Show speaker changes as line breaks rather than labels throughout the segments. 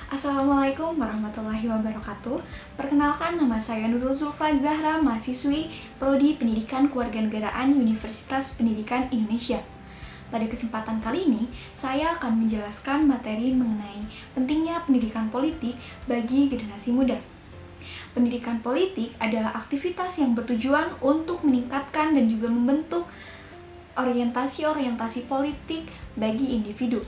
Assalamualaikum warahmatullahi wabarakatuh. Perkenalkan, nama saya Nurul Zulfa Zahra, mahasiswi Prodi Pendidikan Kewarganegaraan Universitas Pendidikan Indonesia. Pada kesempatan kali ini, saya akan menjelaskan materi mengenai pentingnya pendidikan politik bagi generasi muda. Pendidikan politik adalah aktivitas yang bertujuan untuk meningkatkan dan juga membentuk orientasi-orientasi politik bagi individu.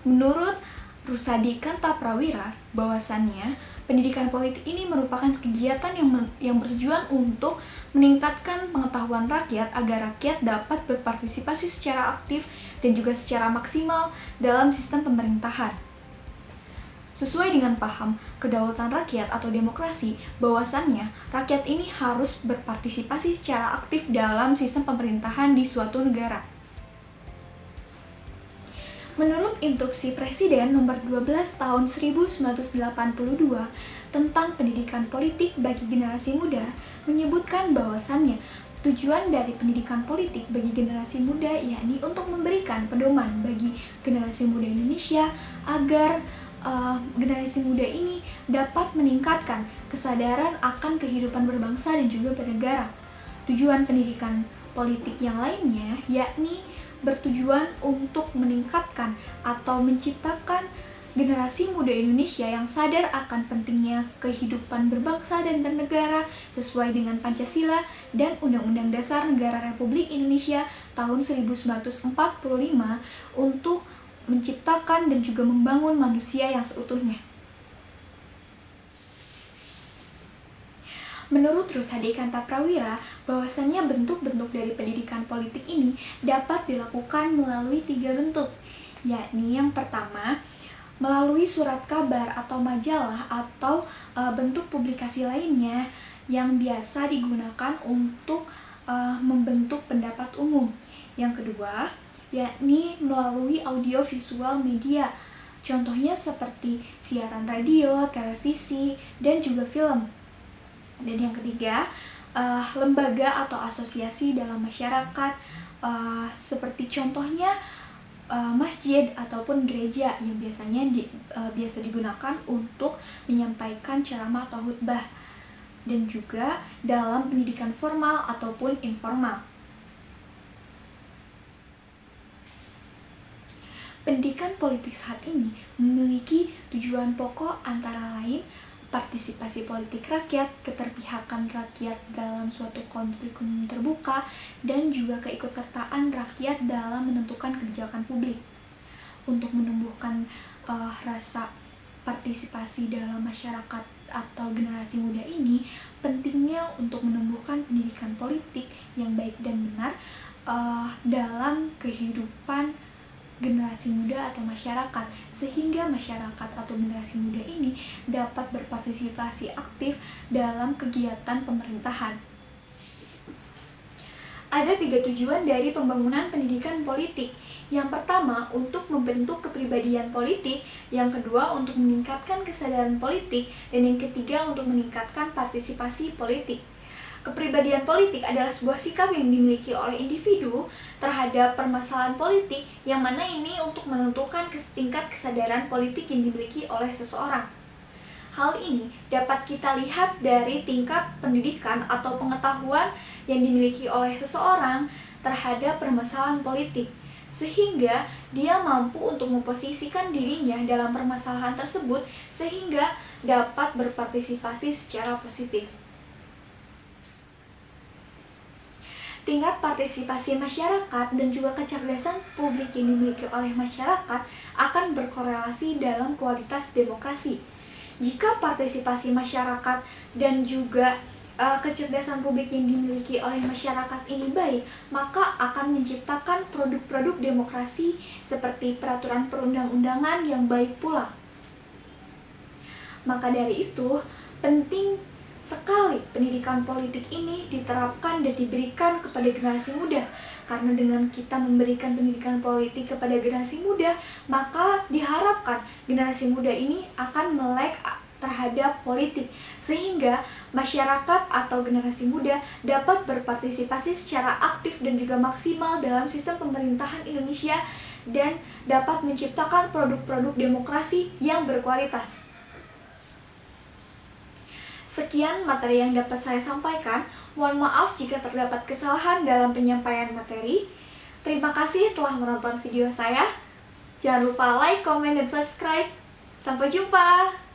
Menurut Rusadi Kartaprawira, bahwasannya pendidikan politik ini merupakan kegiatan yang bertujuan untuk meningkatkan pengetahuan rakyat agar rakyat dapat berpartisipasi secara aktif dan juga secara maksimal dalam sistem pemerintahan. Sesuai dengan paham kedaulatan rakyat atau demokrasi, bahwasannya rakyat ini harus berpartisipasi secara aktif dalam sistem pemerintahan di suatu negara. Menurut Instruksi Presiden Nomor 12 Tahun 1982 tentang pendidikan politik bagi generasi muda, menyebutkan bahwasannya tujuan dari pendidikan politik bagi generasi muda yakni untuk memberikan pedoman bagi generasi muda Indonesia agar generasi muda ini dapat meningkatkan kesadaran akan kehidupan berbangsa dan juga bernegara. Tujuan pendidikan politik yang lainnya yakni bertujuan untuk meningkatkan atau menciptakan generasi muda Indonesia yang sadar akan pentingnya kehidupan berbangsa dan bernegara sesuai dengan Pancasila dan Undang-Undang Dasar Negara Republik Indonesia tahun 1945 untuk menciptakan dan juga membangun manusia yang seutuhnya. Menurut Rusadi Kartaprawira, bahwasannya bentuk-bentuk dari pendidikan politik ini dapat dilakukan melalui 3 bentuk, yakni yang pertama, melalui surat kabar atau majalah atau bentuk publikasi lainnya yang biasa digunakan untuk membentuk pendapat umum. Yang kedua, yakni melalui audiovisual media, contohnya seperti siaran radio, televisi, dan juga film. Dan yang ketiga, lembaga atau asosiasi dalam masyarakat, seperti contohnya masjid ataupun gereja yang biasa digunakan untuk menyampaikan ceramah atau khutbah, dan juga dalam pendidikan formal ataupun informal. Pendidikan politik saat ini memiliki tujuan pokok antara lain partisipasi politik rakyat, keterpihakan rakyat dalam suatu konflik terbuka, dan juga keikutsertaan rakyat dalam menentukan kebijakan publik. Untuk menumbuhkan rasa partisipasi dalam masyarakat atau generasi muda ini, pentingnya untuk menumbuhkan pendidikan politik yang baik dan benar dalam kehidupan generasi muda atau masyarakat, sehingga masyarakat atau generasi muda ini dapat berpartisipasi aktif dalam kegiatan pemerintahan. Ada 3 tujuan dari pembangunan pendidikan politik. Yang pertama, untuk membentuk kepribadian politik. Yang kedua, untuk meningkatkan kesadaran politik. Dan yang ketiga, untuk meningkatkan partisipasi politik. Kepribadian politik adalah sebuah sikap yang dimiliki oleh individu terhadap permasalahan politik, yang mana ini untuk menentukan tingkat kesadaran politik yang dimiliki oleh seseorang. Hal ini dapat kita lihat dari tingkat pendidikan atau pengetahuan yang dimiliki oleh seseorang terhadap permasalahan politik, sehingga dia mampu untuk memposisikan dirinya dalam permasalahan tersebut sehingga dapat berpartisipasi secara positif. Tingkat partisipasi masyarakat dan juga kecerdasan publik yang dimiliki oleh masyarakat akan berkorelasi dalam kualitas demokrasi. Jika partisipasi masyarakat dan juga kecerdasan publik yang dimiliki oleh masyarakat ini baik, maka akan menciptakan produk-produk demokrasi seperti peraturan perundang-undangan yang baik pula. Maka dari itu, penting sekali pendidikan politik ini diterapkan dan diberikan kepada generasi muda, karena dengan kita memberikan pendidikan politik kepada generasi muda, maka diharapkan generasi muda ini akan melek terhadap politik, sehingga masyarakat atau generasi muda dapat berpartisipasi secara aktif dan juga maksimal dalam sistem pemerintahan Indonesia dan dapat menciptakan produk-produk demokrasi yang berkualitas. Sekian materi yang dapat saya sampaikan. Mohon maaf jika terdapat kesalahan dalam penyampaian materi. Terima kasih telah menonton video saya. Jangan lupa like, komen, dan subscribe. Sampai jumpa!